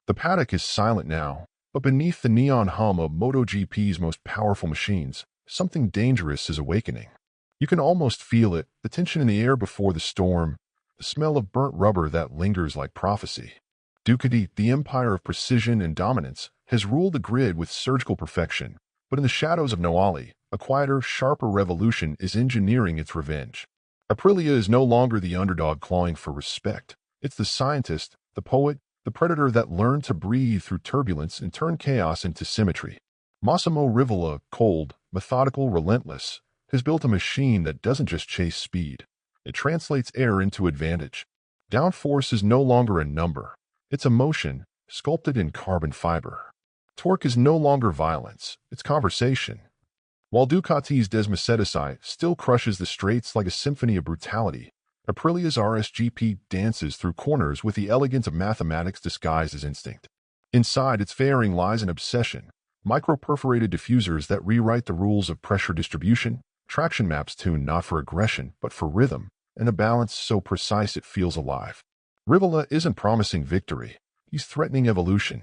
The paddock is silent now, but beneath the neon hum of MotoGP's most powerful machines, something dangerous is awakening. You can almost feel it, the tension in the air before the storm, the smell of burnt rubber that lingers like prophecy. Ducati, the empire of precision and dominance, has ruled the grid with surgical perfection, but in the shadows of Noali, a quieter, sharper revolution is engineering its revenge. Aprilia is no longer the underdog clawing for respect. It's the scientist, the poet, the predator that learned to breathe through turbulence and turn chaos into symmetry. Massimo Rivola, cold, methodical, relentless, has built a machine that doesn't just chase speed. It translates air into advantage. Downforce is no longer a number. It's a motion, sculpted in carbon fiber. Torque is no longer violence. It's conversation. While Ducati's Desmacetici still crushes the straights like a symphony of brutality, Aprilia's RSGP dances through corners with the elegance of mathematics disguised as instinct. Inside its fairing lies an obsession, micro-perforated diffusers that rewrite the rules of pressure distribution, traction maps tuned not for aggression but for rhythm, and a balance so precise it feels alive. Rivola isn't promising victory. He's threatening evolution.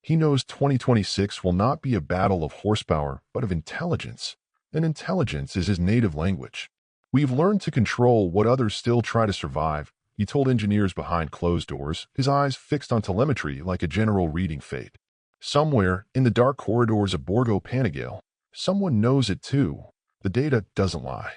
He knows 2026 will not be a battle of horsepower but of intelligence, and intelligence is his native language. We've learned to control what others still try to survive, he told engineers behind closed doors, his eyes fixed on telemetry like a general reading fate. Somewhere, in the dark corridors of Borgo Panigale, someone knows it too. The data doesn't lie.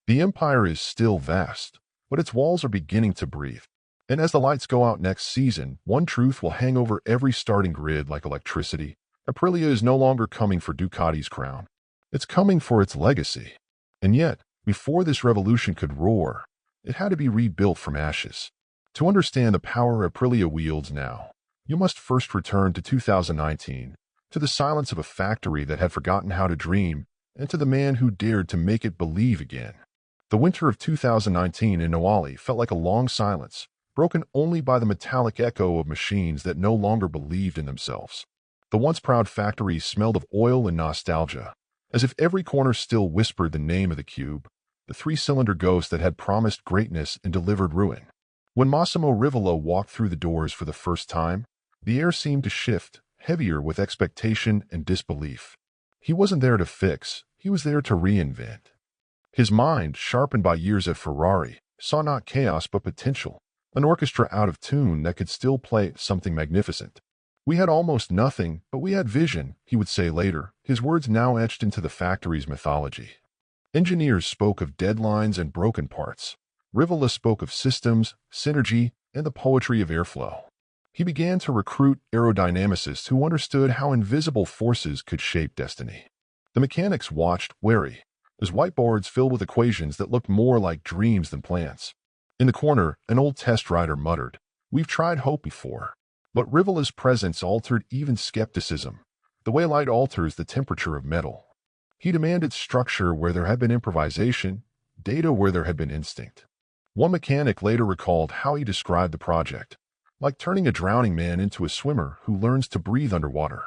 The empire is still vast, but its walls are beginning to breathe. And as the lights go out next season, one truth will hang over every starting grid like electricity. Aprilia is no longer coming for Ducati's crown. It's coming for its legacy. And yet, before this revolution could roar, it had to be rebuilt from ashes. To understand the power Aprilia wields now, you must first return to 2019, to the silence of a factory that had forgotten how to dream, and to the man who dared to make it believe again. The winter of 2019 in Noali felt like a long silence, broken only by the metallic echo of machines that no longer believed in themselves. The once proud factory smelled of oil and nostalgia, as if every corner still whispered the name of the cube, the three-cylinder ghost that had promised greatness and delivered ruin. When Massimo Rivola walked through the doors for the first time, the air seemed to shift, heavier with expectation and disbelief. He wasn't there to fix, he was there to reinvent. His mind, sharpened by years at Ferrari, saw not chaos but potential, an orchestra out of tune that could still play something magnificent. We had almost nothing, but we had vision, he would say later, his words now etched into the factory's mythology. Engineers spoke of deadlines and broken parts. Rivola spoke of systems, synergy, and the poetry of airflow. He began to recruit aerodynamicists who understood how invisible forces could shape destiny. The mechanics watched, wary, as whiteboards filled with equations that looked more like dreams than plans. In the corner, an old test rider muttered, "We've tried hope before." But Rivola's presence altered even skepticism, the way light alters the temperature of metal. He demanded structure where there had been improvisation, data where there had been instinct. One mechanic later recalled how he described the project, like turning a drowning man into a swimmer who learns to breathe underwater.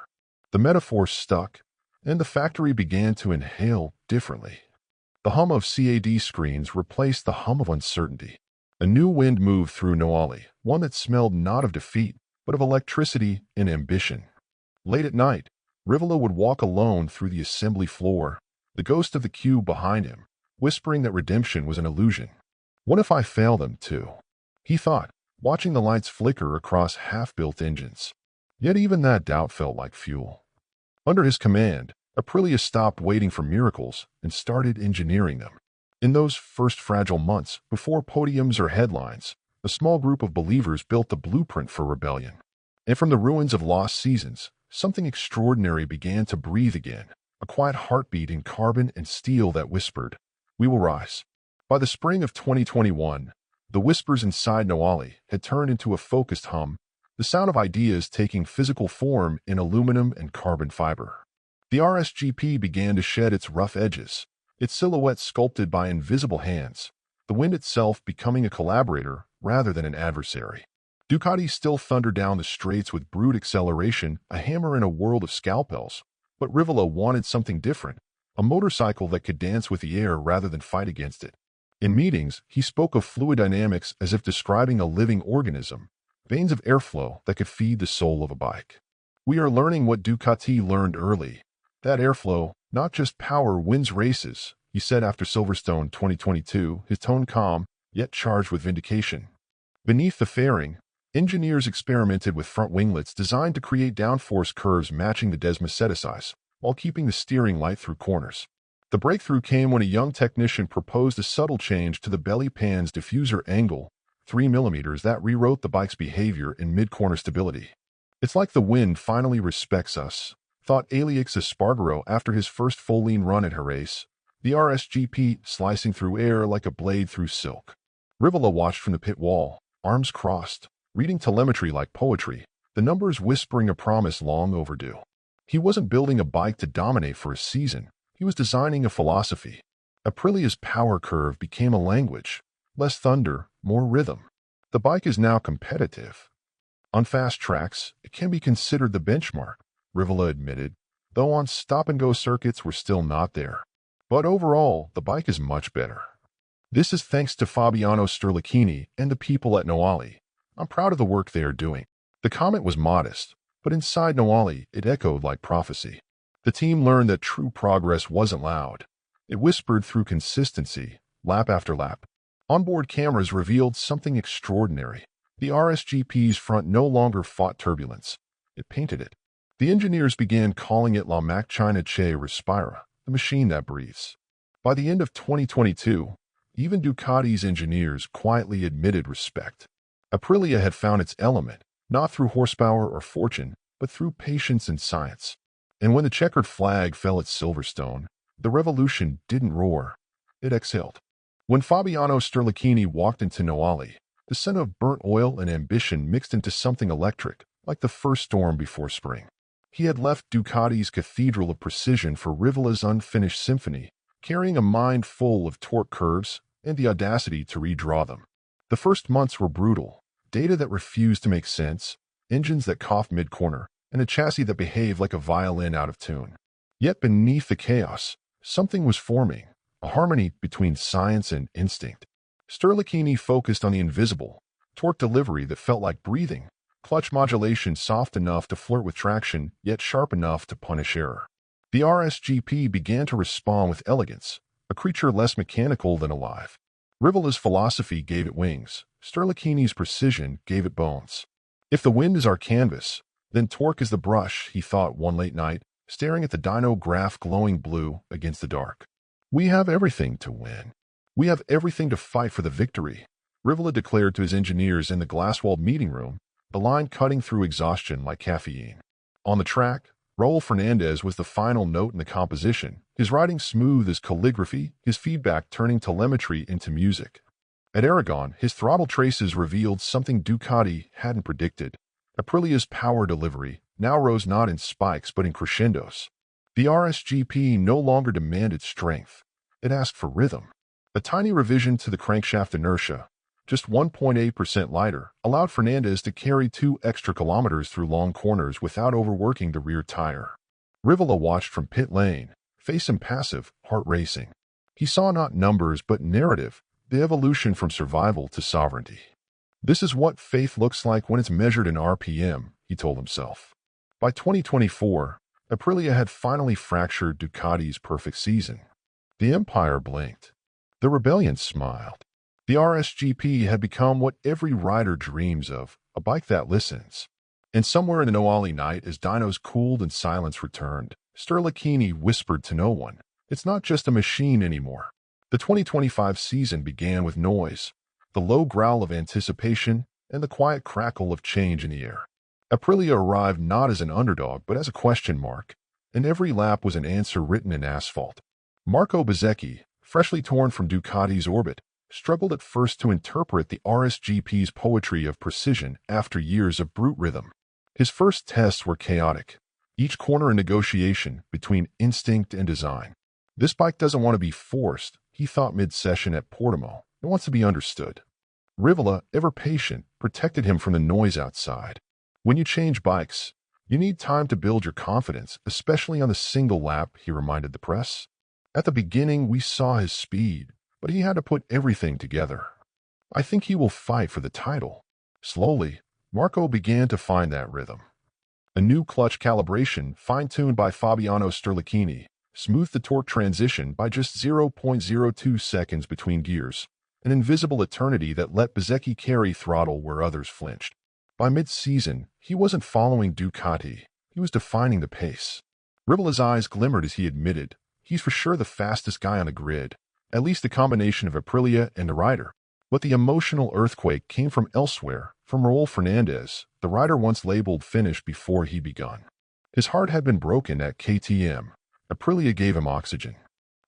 The metaphor stuck, and the factory began to inhale differently. The hum of CAD screens replaced the hum of uncertainty. A new wind moved through Noali, one that smelled not of defeat, but of electricity and ambition. Late at night, Rivola would walk alone through the assembly floor, the ghost of the cube behind him, whispering that redemption was an illusion. What if I fail them too? He thought, watching the lights flicker across half-built engines. Yet even that doubt felt like fuel. Under his command, Aprilia stopped waiting for miracles and started engineering them. In those first fragile months, before podiums or headlines, a small group of believers built the blueprint for rebellion. And from the ruins of lost seasons, something extraordinary began to breathe again, a quiet heartbeat in carbon and steel that whispered, "We will rise." By the spring of 2021, the whispers inside Noali had turned into a focused hum, the sound of ideas taking physical form in aluminum and carbon fiber. The RSGP began to shed its rough edges, its silhouette sculpted by invisible hands, the wind itself becoming a collaborator rather than an adversary. Ducati still thundered down the straights with brute acceleration, a hammer in a world of scalpels, but Rivola wanted something different, a motorcycle that could dance with the air rather than fight against it. In meetings, he spoke of fluid dynamics as if describing a living organism, veins of airflow that could feed the soul of a bike. We are learning what Ducati learned early. That airflow, not just power, wins races, he said after Silverstone 2022, his tone calm, yet charged with vindication. Beneath the fairing, engineers experimented with front winglets designed to create downforce curves matching the Desmoseta size, while keeping the steering light through corners. The breakthrough came when a young technician proposed a subtle change to the belly pan's diffuser angle, 3 mm, that rewrote the bike's behavior in mid-corner stability. It's like the wind finally respects us, thought Aleix Espargaro after his first full lean run at Jerez, the RSGP slicing through air like a blade through silk. Rivola watched from the pit wall, arms crossed, reading telemetry like poetry, the numbers whispering a promise long overdue. He wasn't building a bike to dominate for a season, he was designing a philosophy. Aprilia's power curve became a language, less thunder, more rhythm. The bike is now competitive. On fast tracks, it can be considered the benchmark, Rivola admitted, though on stop-and-go circuits we're still not there. But overall, the bike is much better. This is thanks to Fabiano Sterlacchini and the people at Noali. I'm proud of the work they are doing. The comment was modest, but inside Noali, it echoed like prophecy. The team learned that true progress wasn't loud. It whispered through consistency, lap after lap. Onboard cameras revealed something extraordinary. The RSGP's front no longer fought turbulence. It painted it. The engineers began calling it La Macchina che Respira, the machine that breathes. By the end of 2022, even Ducati's engineers quietly admitted respect. Aprilia had found its element, not through horsepower or fortune, but through patience and science. And when the checkered flag fell at Silverstone, the revolution didn't roar. It exhaled. When Fabiano Sterlacchini walked into Noali, the scent of burnt oil and ambition mixed into something electric, like the first storm before spring. He had left Ducati's cathedral of precision for Rivola's unfinished symphony, carrying a mind full of torque curves and the audacity to redraw them. The first months were brutal, data that refused to make sense, engines that coughed mid-corner, and a chassis that behaved like a violin out of tune. Yet beneath the chaos, something was forming, a harmony between science and instinct. Sterlacchini focused on the invisible, torque delivery that felt like breathing, clutch modulation soft enough to flirt with traction, yet sharp enough to punish error. The RSGP began to respond with elegance, a creature less mechanical than alive. Rivola's philosophy gave it wings, Sterlacchini's precision gave it bones. If the wind is our canvas, then torque is the brush, he thought one late night, staring at the dyno graph glowing blue against the dark. We have everything to win. We have everything to fight for the victory, Rivola declared to his engineers in the glass-walled meeting room, the line cutting through exhaustion like caffeine. On the track, Raúl Fernández was the final note in the composition, his writing smooth as calligraphy, his feedback turning telemetry into music. At Aragon, his throttle traces revealed something Ducati hadn't predicted. Aprilia's power delivery now rose not in spikes but in crescendos. The RSGP no longer demanded strength. It asked for rhythm. A tiny revision to the crankshaft inertia, just 1.8% lighter, allowed Fernández to carry 2 extra kilometers through long corners without overworking the rear tire. Rivola watched from pit lane, face impassive, heart racing. He saw not numbers but narrative, the evolution from survival to sovereignty. This is what faith looks like when it's measured in RPM, he told himself. By 2024, Aprilia had finally fractured Ducati's perfect season. The empire blinked. The rebellion smiled. The RSGP had become what every rider dreams of, a bike that listens. And somewhere in the Noali night, as dynos cooled and silence returned, Sterlacchini whispered to no one, "It's not just a machine anymore." The 2025 season began with noise, the low growl of anticipation, and the quiet crackle of change in the air. Aprilia arrived not as an underdog but as a question mark, and every lap was an answer written in asphalt. Marco Bezzecchi, freshly torn from Ducati's orbit, struggled at first to interpret the RSGP's poetry of precision after years of brute rhythm. His first tests were chaotic, each corner a negotiation between instinct and design. This bike doesn't want to be forced, he thought mid-session at Portimao. It wants to be understood. Rivola, ever patient, protected him from the noise outside. When you change bikes, you need time to build your confidence, especially on the single lap, he reminded the press. At the beginning, we saw his speed, but he had to put everything together. I think he will fight for the title. Slowly, Marco began to find that rhythm. A new clutch calibration, fine-tuned by Fabiano Sterlacchini, smoothed the torque transition by just 0.02 seconds between gears, an invisible eternity that let Bezzecchi carry throttle where others flinched. By mid-season, he wasn't following Ducati, he was defining the pace. Rivola's eyes glimmered as he admitted, he's for sure the fastest guy on the grid, at least a combination of Aprilia and the rider. But the emotional earthquake came from elsewhere, from Raúl Fernández, the rider once labeled finished before he begun. His heart had been broken at KTM. Aprilia gave him oxygen.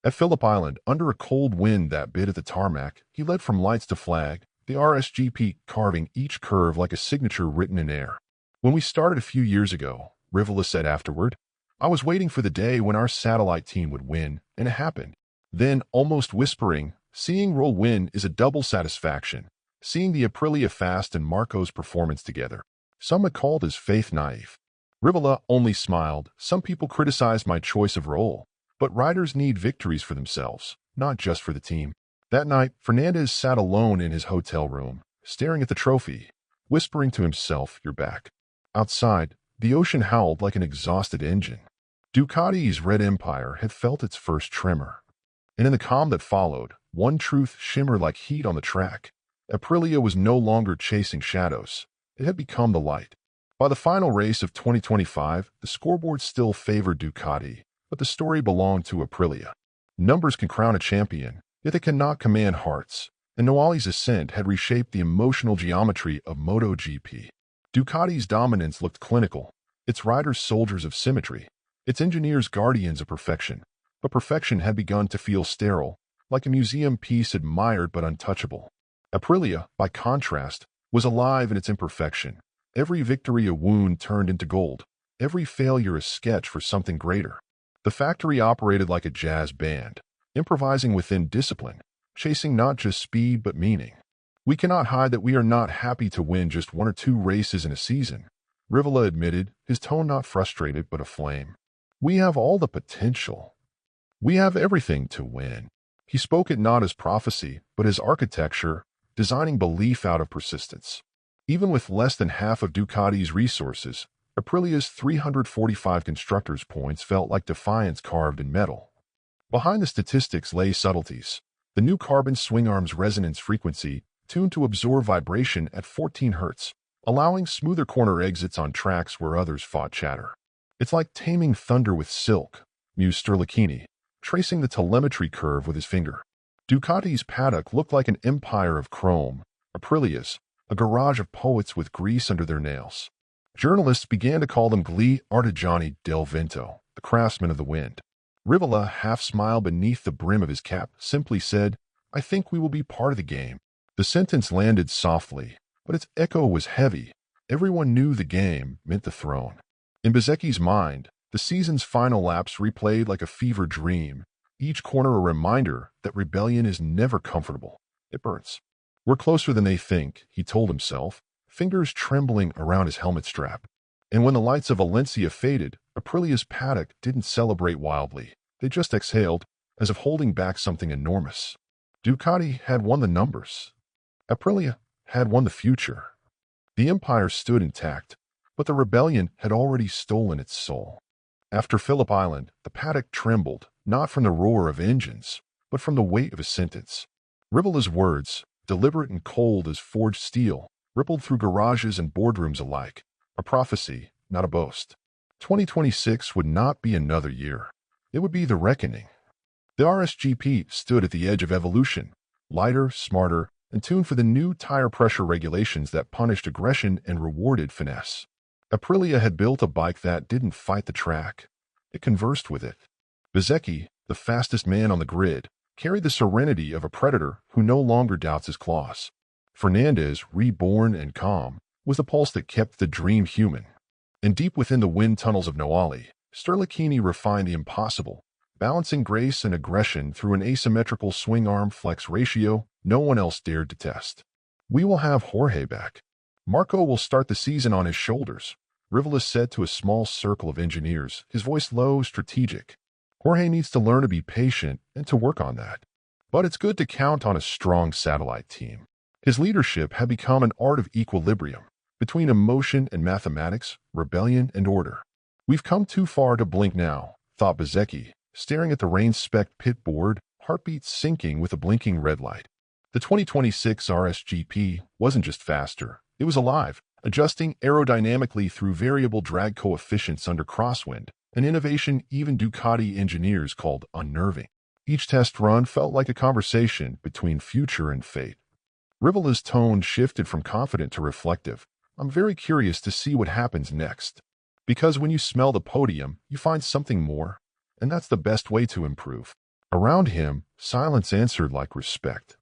At Phillip Island, under a cold wind that bit at the tarmac, he led from lights to flag, the RSGP carving each curve like a signature written in air. When we started a few years ago, Rivola said afterward, I was waiting for the day when our satellite team would win, and it happened. Then, almost whispering, seeing Raúl win is a double satisfaction. Seeing the Aprilia Fast and Marco's performance together. Some had called his faith naive. Rivola only smiled. Some people criticized my choice of Raúl. But riders need victories for themselves, not just for the team. That night, Fernández sat alone in his hotel room, staring at the trophy, whispering to himself, you're back. Outside, the ocean howled like an exhausted engine. Ducati's red empire had felt its first tremor. And in the calm that followed, one truth shimmered like heat on the track. Aprilia was no longer chasing shadows. It had become the light. By the final race of 2025, the scoreboard still favored Ducati, but the story belonged to Aprilia. Numbers can crown a champion, yet they cannot command hearts, and Newali's ascent had reshaped the emotional geometry of MotoGP. Ducati's dominance looked clinical, its riders soldiers of symmetry, its engineers guardians of perfection, but perfection had begun to feel sterile, like a museum piece admired but untouchable. Aprilia, by contrast, was alive in its imperfection. Every victory a wound turned into gold, every failure a sketch for something greater. The factory operated like a jazz band, improvising within discipline, chasing not just speed but meaning. We cannot hide that we are not happy to win just one or two races in a season, Rivola admitted, his tone not frustrated but aflame. We have all the potential. We have everything to win. He spoke it not as prophecy, but as architecture, designing belief out of persistence. Even with less than half of Ducati's resources, Aprilia's 345 constructors' points felt like defiance carved in metal. Behind the statistics lay subtleties. The new carbon swing arm's resonance frequency, tuned to absorb vibration at 14 Hz, allowing smoother corner exits on tracks where others fought chatter. It's like taming thunder with silk, mused Sterlacchini, tracing the telemetry curve with his finger. Ducati's paddock looked like an empire of chrome, Aprilia's, a garage of poets with grease under their nails. Journalists began to call them gli artigiani del vento, the craftsmen of the wind. Rivola, half smiled beneath the brim of his cap, simply said, I think we will be part of the game. The sentence landed softly, but its echo was heavy. Everyone knew the game meant the throne. In Bezzecchi's mind, the season's final laps replayed like a fever dream, each corner a reminder that rebellion is never comfortable. It burns. We're closer than they think, he told himself, fingers trembling around his helmet strap. And when the lights of Valencia faded, Aprilia's paddock didn't celebrate wildly. They just exhaled, as if holding back something enormous. Ducati had won the numbers. Aprilia had won the future. The empire stood intact, but the rebellion had already stolen its soul. After Phillip Island, the paddock trembled, not from the roar of engines, but from the weight of a sentence. Rivola's words, deliberate and cold as forged steel, rippled through garages and boardrooms alike, a prophecy, not a boast. 2026 would not be another year. It would be the reckoning. The RSGP stood at the edge of evolution, lighter, smarter, and tuned for the new tire pressure regulations that punished aggression and rewarded finesse. Aprilia had built a bike that didn't fight the track. It conversed with it. Bezzecchi, the fastest man on the grid, carried the serenity of a predator who no longer doubts his claws. Fernández, reborn and calm, was the pulse that kept the dream human. And deep within the wind tunnels of Newali, Sterlacchini refined the impossible, balancing grace and aggression through an asymmetrical swing-arm flex ratio no one else dared to test. We will have Jorge back. Marco will start the season on his shoulders, Rivola said to a small circle of engineers, his voice low, strategic. Jorge needs to learn to be patient and to work on that. But it's good to count on a strong satellite team. His leadership had become an art of equilibrium, between emotion and mathematics, rebellion and order. We've come too far to blink now, thought Bezzecchi, staring at the rain-specked pit board, heartbeat sinking with a blinking red light. The 2026 RSGP wasn't just faster, it was alive, adjusting aerodynamically through variable drag coefficients under crosswind, an innovation even Ducati engineers called unnerving. Each test run felt like a conversation between future and fate. Rivola's tone shifted from confident to reflective. I'm very curious to see what happens next. Because when you smell the podium, you find something more, and that's the best way to improve. Around him, silence answered like respect.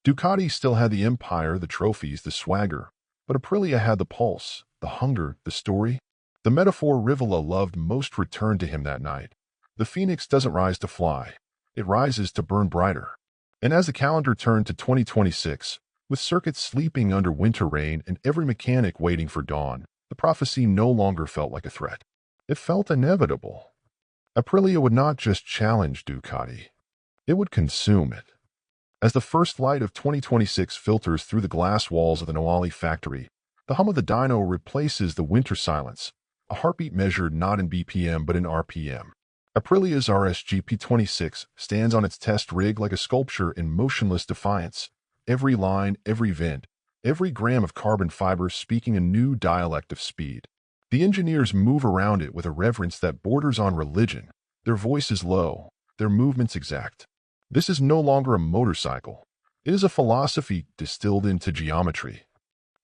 Ducati still had the empire, the trophies, the swagger, but Aprilia had the pulse, the hunger, the story. The metaphor Rivola loved most returned to him that night. The phoenix doesn't rise to fly, it rises to burn brighter. And as the calendar turned to 2026, with circuits sleeping under winter rain and every mechanic waiting for dawn, the prophecy no longer felt like a threat. It felt inevitable. Aprilia would not just challenge Ducati, it would consume it. As the first light of 2026 filters through the glass walls of the Noali factory, the hum of the dyno replaces the winter silence, a heartbeat measured not in BPM but in RPM. Aprilia's RSGP 26 stands on its test rig like a sculpture in motionless defiance, every line, every vent, every gram of carbon fiber speaking a new dialect of speed. The engineers move around it with a reverence that borders on religion, their voices low, their movements exact. This is no longer a motorcycle. It is a philosophy distilled into geometry.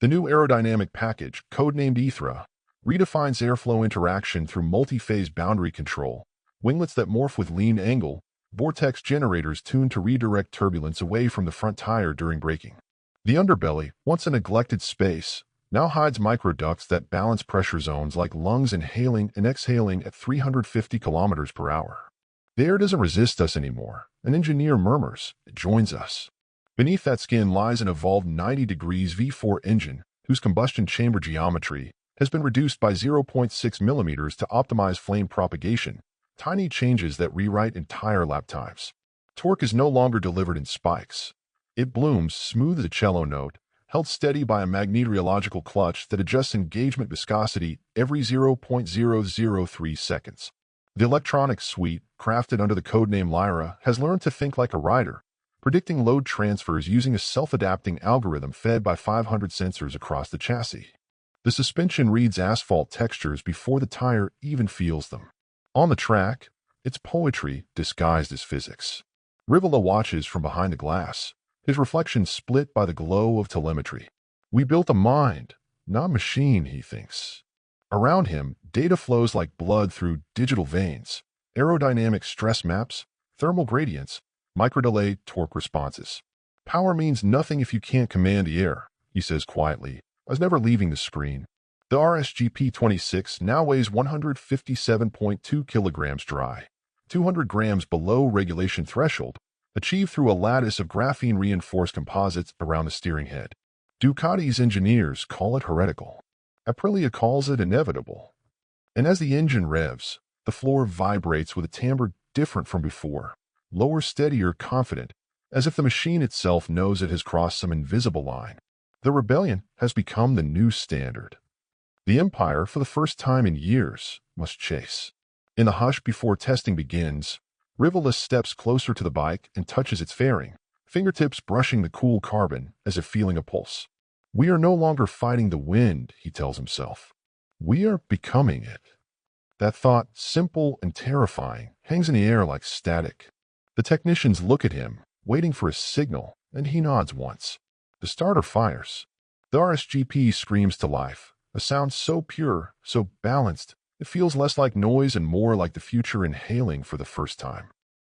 The new aerodynamic package, codenamed Ethra, redefines airflow interaction through multi-phase boundary control, winglets that morph with lean angle, vortex generators tuned to redirect turbulence away from the front tire during braking. The underbelly, once a neglected space, now hides microducts that balance pressure zones like lungs inhaling and exhaling at 350 kilometers per hour. The air doesn't resist us anymore. An engineer murmurs, it joins us. Beneath that skin lies an evolved 90 degrees V4 engine whose combustion chamber geometry has been reduced by 0.6 millimeters to optimize flame propagation, tiny changes that rewrite entire lap times. Torque is no longer delivered in spikes. It blooms smooth as a cello note, held steady by a magnetoreological clutch that adjusts engagement viscosity every 0.003 seconds. The electronics suite, crafted under the codename Lyra, has learned to think like a rider, predicting load transfers using a self-adapting algorithm fed by 500 sensors across the chassis. The suspension reads asphalt textures before the tire even feels them. On the track, it's poetry disguised as physics. Rivola watches from behind the glass, his reflection split by the glow of telemetry. We built a mind, not machine, he thinks. Around him, data flows like blood through digital veins, aerodynamic stress maps, thermal gradients, microdelay torque responses. Power means nothing if you can't command the air, he says quietly, as never leaving the screen. The RSGP 26 now weighs 157.2 kilograms dry, 200 grams below regulation threshold, achieved through a lattice of graphene-reinforced composites around the steering head. Ducati's engineers call it heretical. Aprilia calls it inevitable. And as the engine revs, the floor vibrates with a timbre different from before, lower, steadier, confident, as if the machine itself knows it has crossed some invisible line. The rebellion has become the new standard. The empire, for the first time in years, must chase. In the hush before testing begins, Rivola steps closer to the bike and touches its fairing, fingertips brushing the cool carbon as if feeling a pulse. We are no longer fighting the wind, he tells himself. We are becoming it. That thought, simple and terrifying, hangs in the air like static. The technicians look at him, waiting for a signal, and he nods once. The starter fires. The RSGP screams to life, a sound so pure, so balanced, it feels less like noise and more like the future inhaling for the first time.